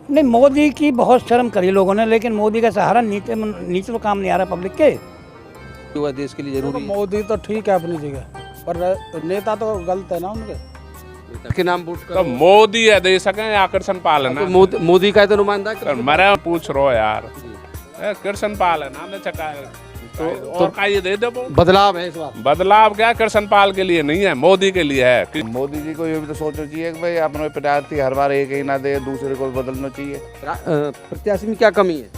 नहीं, मोदी की बहुत शर्म करी लोगों ने, लेकिन मोदी का सहारा नीचे तो काम नहीं आ रहा पब्लिक के। हुआ देश के लिए जरूरी है। मोदी तो ठीक है अपनी जगह, पर नेता तो गलत है ना उनके। नेता के नाम वोट तो करो। मोदी है दे सके आकर्षण पाल है ना। तो मोदी का है तो नुमाइंदा तो मरे पूछ रो यार, कृष्ण पाल है नाम चका और का ये दे दो वो। बदलाव है इस बार। बदलाव क्या कृष्ण पाल के लिए नहीं है, मोदी के लिए है। मोदी जी को ये भी तो सोचना चाहिए कि भाई अपने प्रत्याशी हर बार एक ही ना दे, दूसरे को बदलना चाहिए। प्रत्याशी में क्या कमी है?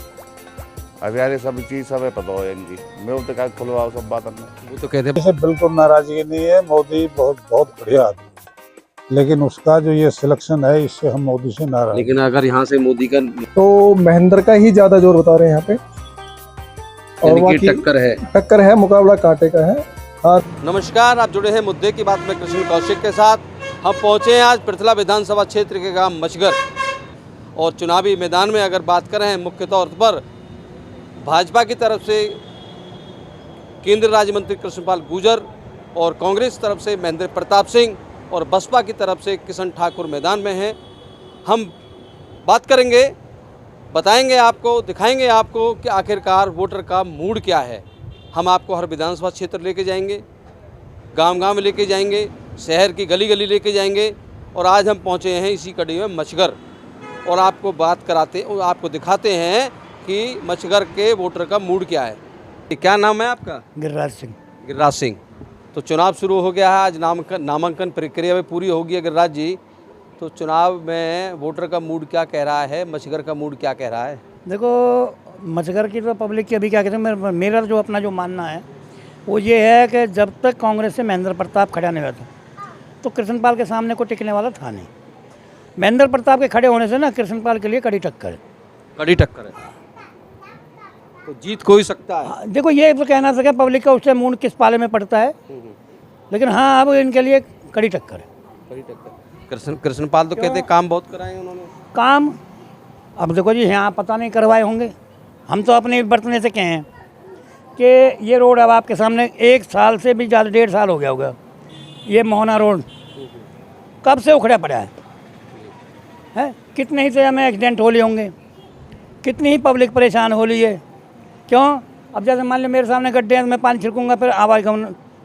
अब यार ये सब चीज सब है पता हो इनकी, मैं तो क्या खुलवाओ सब बात अपने। वो तो कहते हैं से बिल्कुल नाराजगी नहीं है। मोदी बहुत बढ़िया आदमी, लेकिन उसका जो ये सिलेक्शन है इससे हम मोदी से नाराज। लेकिन अगर यहाँ से मोदी का तो महेंद्र का ही ज्यादा जोर बता रहे हैं यहाँ पे, और यानी कि बाकी टक्कर है। मुकाबला कांटे का है। हाँ, नमस्कार, आप जुड़े हैं मुद्दे की बात में कृष्ण कौशिक के साथ। हम पहुँचे हैं आज पृथला विधानसभा क्षेत्र के गांव मचगर, और चुनावी मैदान में अगर बात करें मुख्य तौर पर भाजपा की तरफ से केंद्रीय राज्य मंत्री कृष्णपाल गुर्जर और कांग्रेस तरफ से महेंद्र प्रताप सिंह और बसपा की तरफ से किशन ठाकुर मैदान में हैं। हम बात करेंगे, बताएंगे आपको, दिखाएंगे आपको कि आखिरकार वोटर का मूड क्या है। हम आपको हर विधानसभा क्षेत्र लेके जाएंगे, गांव-गांव में लेके जाएंगे, शहर की गली-गली लेके जाएंगे, और आज हम पहुंचे हैं इसी कड़ी में मचगर, और आपको बात कराते और आपको दिखाते हैं कि मचगर के वोटर का मूड क्या है। क्या नाम है आपका? गिरिराज सिंह। गिरिराज सिंह। तो चुनाव शुरू हो गया है, आज नामांकन प्रक्रिया भी पूरी होगी है गिरिराज जी। तो चुनाव में वोटर का मूड क्या कह रहा है, मचगर का मूड क्या कह रहा है? देखो, मचगर की तो पब्लिक की अभी क्या कहते हैं, मेरा जो अपना जो मानना है वो ये है कि जब तक कांग्रेस से महेंद्र प्रताप खड़ा नहीं हुआ था तो कृष्णपाल के सामने को टिकने वाला था नहीं। महेंद्र प्रताप के खड़े होने से ना कृष्णपाल के लिए कड़ी टक्कर है। कड़ी टक्कर है, तो जीत कोई सकता है। देखो, ये तो कहना सके पब्लिक का उससे मूड किस पाले में पड़ता है, लेकिन हाँ अब इनके लिए कड़ी टक्कर है। कड़ी टक्कर। कृष्णपाल तो कहते काम बहुत कराए उन्होंने। काम अब देखो जी, यहाँ पता नहीं करवाए होंगे, हम तो अपने बरतने से कहे हैं कि ये रोड अब आपके सामने 1 साल से भी ज़्यादा, 1.5 साल हो गया होगा, ये मोहना रोड कब से उखड़ा पड़ा है? कितने ही से हमें एक्सीडेंट हो लिए होंगे, कितनी ही पब्लिक परेशान हो रही है। क्यों? अब जैसे मान लो मेरे सामने गड्ढे हैं, मैं पानी छिड़कूंगा, फिर आवाज़ का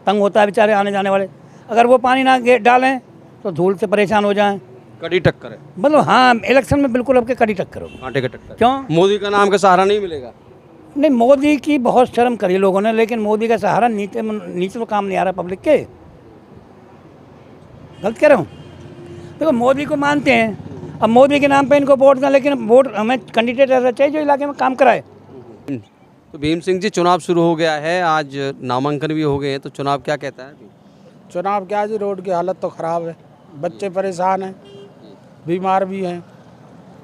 तंग होता है बेचारे आने जाने वाले। अगर वो पानी ना डालें तो धूल से परेशान हो जाएं। कड़ी टक्कर है मतलब हाँ, इलेक्शन में बिल्कुल आपके कड़ी टक्कर हो। कांटे का टक्कर। क्यों? मोदी का नाम का सहारा नहीं मिलेगा। नहीं, मोदी की बहुत शर्म करी लोगों ने, लेकिन मोदी का सहारा नीचे तो काम नहीं आ रहा पब्लिक के। गलत कह रहा हूँ? देखो, मोदी को मानते हैं, अब मोदी के नाम पे इनको वोट दें, लेकिन वोट हमें कैंडिडेट ऐसा चाहिए जो इलाके में काम कराए। तो भीम सिंह जी, चुनाव शुरू हो गया है, आज नामांकन भी हो गए हैं, तो चुनाव क्या कहता है अभी? चुनाव क्या जी, रोड की हालत तो ख़राब है, बच्चे परेशान हैं, बीमार भी हैं,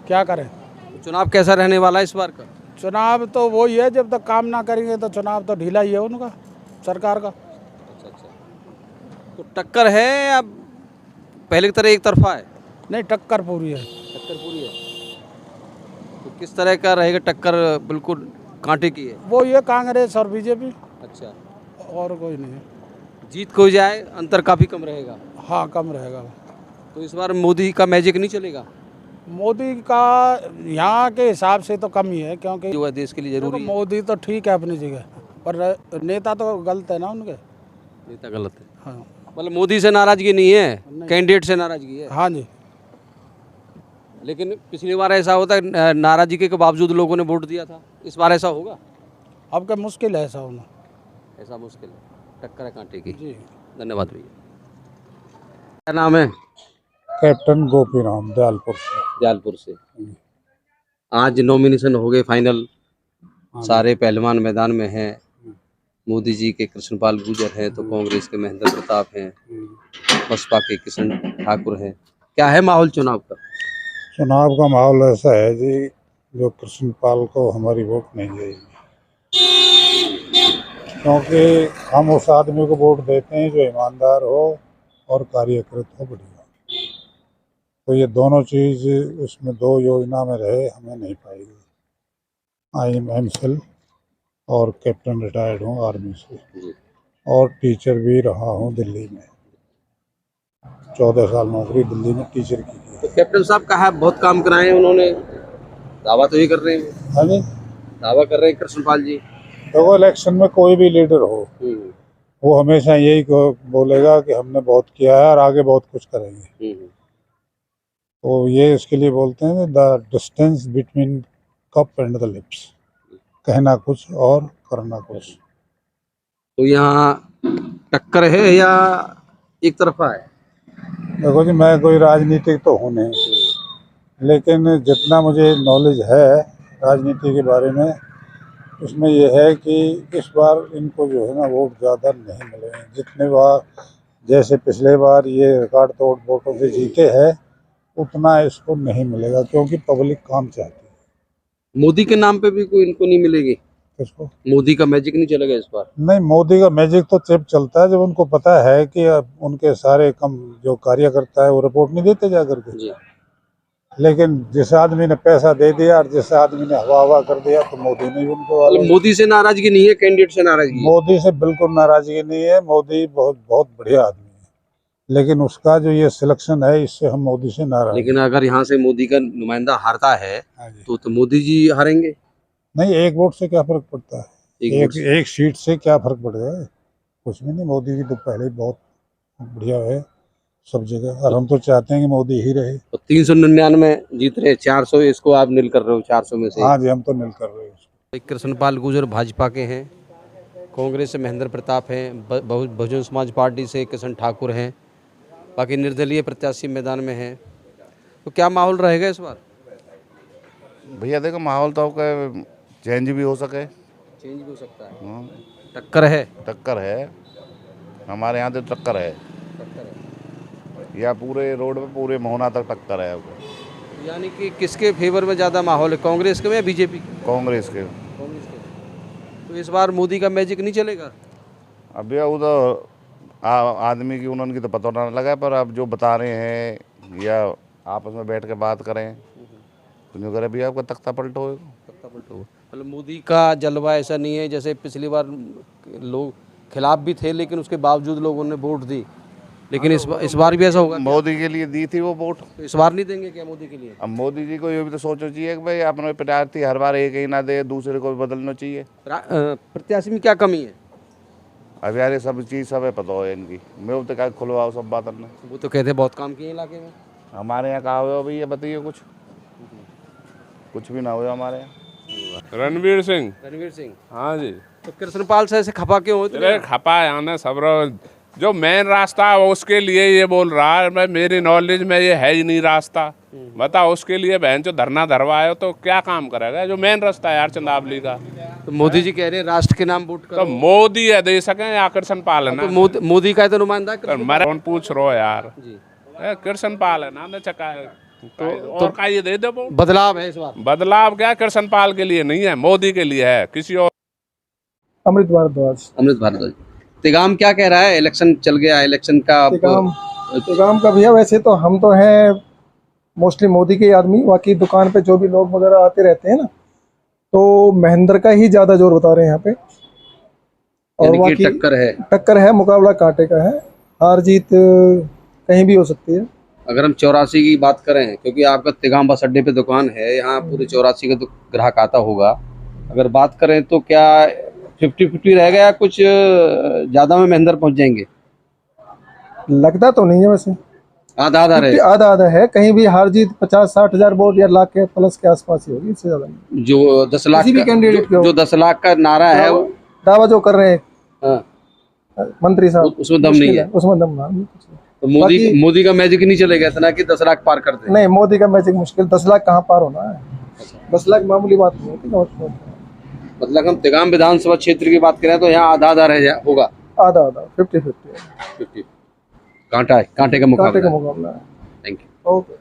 क्या करें। तो चुनाव कैसा रहने वाला है इस बार का? चुनाव तो वही है, जब तक काम ना करेंगे तो चुनाव तो ढीला ही है उनका, सरकार का। अच्छा। तो टक्कर है या पहले की तरह एक तरफा है? नहीं, टक्कर पूरी है। टक्कर पूरी है। तो किस तरह का रहेगा टक्कर? बिल्कुल कांटे की है। वो ये कांग्रेस और बीजेपी, अच्छा। और कोई नहीं है। जीत को जाए, अंतर काफ़ी कम रहेगा। हाँ, कम रहेगा। तो इस बार मोदी का मैजिक नहीं चलेगा? मोदी का यहाँ के हिसाब से तो कम ही है, क्योंकि जो है देश के लिए जरूरी है। मोदी तो ठीक है अपनी जगह, पर नेता तो गलत है ना उनके। नेता गलत है। हाँ। मतलब मोदी से नाराजगी नहीं है, कैंडिडेट से नाराजगी है। हाँ जी। लेकिन पिछली बार ऐसा होता है, नाराजगी के बावजूद लोगों ने वोट दिया था। इस बार ऐसा होगा? अब क्या मुश्किल है ऐसा होना। ऐसा मुश्किल है, टक्कर है कांटे की। जी। धन्यवाद भैया। क्या नाम है? कैप्टन गोपीराम, दयालपुर से। दयालपुर से। आज नॉमिनेशन हो गए फाइनल, सारे पहलवान मैदान में हैं। मोदी जी के कृष्णपाल गुर्जर हैं, तो कांग्रेस के महेंद्र प्रताप हैं, बसपा के किशन ठाकुर हैं। क्या है माहौल चुनाव का? चुनाव का माहौल ऐसा है जी, जो कृष्णपाल को हमारी वोट नहीं जाएगी, क्योंकि हम उस आदमी को वोट देते हैं जो ईमानदार हो और कार्यकृत हो बढ़िया। तो ये दोनों चीज़ उसमें 2 योजना में रहे, हमें नहीं पाएगी। आई एम एमफिल और कैप्टन रिटायर्ड हूँ आर्मी से, और टीचर भी रहा हूँ दिल्ली में। 14 साल नौकरी दिल्ली में टीचर की है। तो कैप्टन साहब का है, बहुत काम कराए हैं उन्होंने, दावा तो ये कर रहे हैं, हाँ जी, दावा कर रहे हैं कृष्णपाल जी। देखो इलेक्शन में कोई भी लीडर हो वो हमेशा यही बोलेगा कि हमने बहुत किया है और आगे बहुत कुछ करेंगे। तो ये इसके लिए बोलते हैं the distance between cup and the lips, कहना कुछ और करना कुछ। तो यहाँ टक्कर है या एक तरफा है? देखो जी, मैं कोई राजनीतिक तो हूँ नहीं, लेकिन जितना मुझे नॉलेज है राजनीति के बारे में, उसमें यह है कि इस बार इनको जो है ना वोट ज़्यादा नहीं मिले हैं। जितने बार जैसे पिछले बार ये रिकॉर्ड तोड़ वोटों से जीते हैं उतना इसको नहीं मिलेगा, क्योंकि पब्लिक काम चाहती है। मोदी के नाम पे भी कोई इनको नहीं मिलेगी? किसको? मोदी का मैजिक नहीं चलेगा इस बार? नहीं, मोदी का मैजिक तो तब चलता है जब उनको पता है कि अब उनके सारे कम जो कार्यकर्ता है वो रिपोर्ट नहीं देते जा करके। जी। लेकिन जिस आदमी ने पैसा दे दिया और जिस आदमी ने हवा हवा कर दिया तो मोदी ने भी उनको मतलब मोदी से नाराजगी नहीं है, कैंडिडेट से नाराजगी है? मोदी से बिल्कुल नाराजगी नहीं है। मोदी बहुत बहुत बढ़िया आदमी है, लेकिन उसका जो ये सिलेक्शन है इससे हम मोदी से नाराज। लेकिन अगर यहाँ से मोदी का नुमाइंदा हारता है तो मोदी जी हारेंगे? नहीं, एक वोट से क्या फर्क पड़ता है? एक एक सीट से क्या फर्क पड़ेगा? कुछ भी नहीं। मोदी जी तो पहले ही बहुत बढ़िया है सब जगह, और हम तो चाहते हैं कि मोदी ही रहे। तो 399 जीत रहे, 400 इसको आप नील कर रहे हो 400 में से? हाँ जी, हम तो नील कर रहे हैं। कृष्णपाल गुर्जर भाजपा के हैं, कांग्रेस से महेंद्र प्रताप हैं, बहुजन समाज पार्टी से किशन ठाकुर हैं, बाकी निर्दलीय प्रत्याशी मैदान में हैं। तो क्या माहौल रहेगा इस बार? भैया देखो, माहौल तो आपका चेंज भी हो सके, चेंज भी हो सकता है। टक्कर है? टक्कर है हमारे यहाँ तो टक्कर है, या पूरे रोड पे पूरे मोहना तक टक्कर है आपको। यानी कि किसके फेवर में ज़्यादा माहौल है, कांग्रेस के में या बीजेपी के? कांग्रेस के। कांग्रेस के। तो इस बार मोदी का मैजिक नहीं चलेगा? अब भैया वो तो आदमी की उन्होंने तो पता ना लगा, पर अब जो बता रहे हैं या आपस में बैठ के बात करें तो नहीं करे भैया आपका तख्ता पलटो। मतलब मोदी का जलवा ऐसा नहीं है जैसे पिछली बार लोग खिलाफ भी थे लेकिन उसके बावजूद लोगों ने वोट दी, लेकिन इस बार भी ऐसा होगा? मोदी के लिए दी थी वो वोट, तो इस बार नहीं देंगे क्या मोदी के लिए? अब मोदी जी को ये भी तो सोचना चाहिए कि भाई अपने प्रत्याशी हर बार एक ही ना दे, दूसरे को बदलना चाहिए। प्रत्याशी में क्या कमी है? अब यार ये सब चीज़ सब है पता हो इनकी, मैं तो क्या खुलवाओ सब बात अपने। वो तो कहते बहुत काम किए इलाके में। हमारे यहाँ कहा हुआ भैया बताइए, कुछ भी ना हुआ हमारे यहाँ। रणवीर सिंह। रणवीर सिंह? हाँ जी। तो कृष्णपाल से ऐसे खपा क्यों होते? अरे खपा है ना सब जो मेन रास्ता है उसके लिए ये बोल रहा है। मैं मेरी नॉलेज में ये है ही नहीं रास्ता, बताओ उसके लिए बहन जो धरना धरवाए तो क्या काम करेगा? जो मेन रास्ता है यार चंदावली का। तो मोदी जी कह रहे हैं राष्ट्र के नाम वोट करो। तो मोदी है दे सके या कृष्णपाल है ना? तो मोदी का तो नुमाइंदा मरे कौन पूछ रहे हो यार जी। कृष्णपाल है ना दे चका तो का ये दे दो बदलाव है इस बार? बदलाव क्या कृष्णपाल के लिए नहीं है, मोदी के लिए है, किसी और। अमृत भारद्वाज। अमृत भारद्वाज। तिगाम क्या कह रहा है? इलेक्शन चल गया, इलेक्शन का तिगाम का भैया वैसे तो हम तो हैं मोस्टली मोदी के आदमी, बाकी दुकान पे जो भी लोग वगैरह आते रहते हैं ना तो महेंद्र का ही ज्यादा जोर बता रहे हैं यहाँ पे। और बाकी टक्कर है, मुकाबला कांटे का है, हार जीत कहीं भी हो सकती है। अगर हम 84 की बात करें, क्योंकि आपका तिगाम बस अड्डे पे दुकान है, यहाँ पूरे 84 का तो ग्राहक आता होगा, अगर बात करें तो क्या 50-50 रह गया, कुछ ज्यादा में महेंद्र पहुंच जाएंगे? लगता तो नहीं है वैसे, आधा है। कहीं भी हार जीत 50-60 हजार वोट या लाख के प्लस के आसपास ही होगी, इससे ज्यादा नहीं। जो 10 लाख किसी भी कैंडिडेट जो 10 लाख का नारा है वो दावा जो कर रहे हैं मंत्री साहब, उसमें दम नहीं है। उसमें दम नहीं। तो मोदी का मैजिक नहीं चलेगा इतना कि 10 लाख पार कर दे? नहीं, मोदी का मैजिक मुश्किल, 10 लाख कहाँ पार होना है? 10 लाख मामूली बात नहीं होती। मतलब हम तिगाम विधानसभा क्षेत्र की बात करें तो यहाँ आधा होगा, आधा 50-50 कांटे का मुकाबला है। है। Thank you. ओके।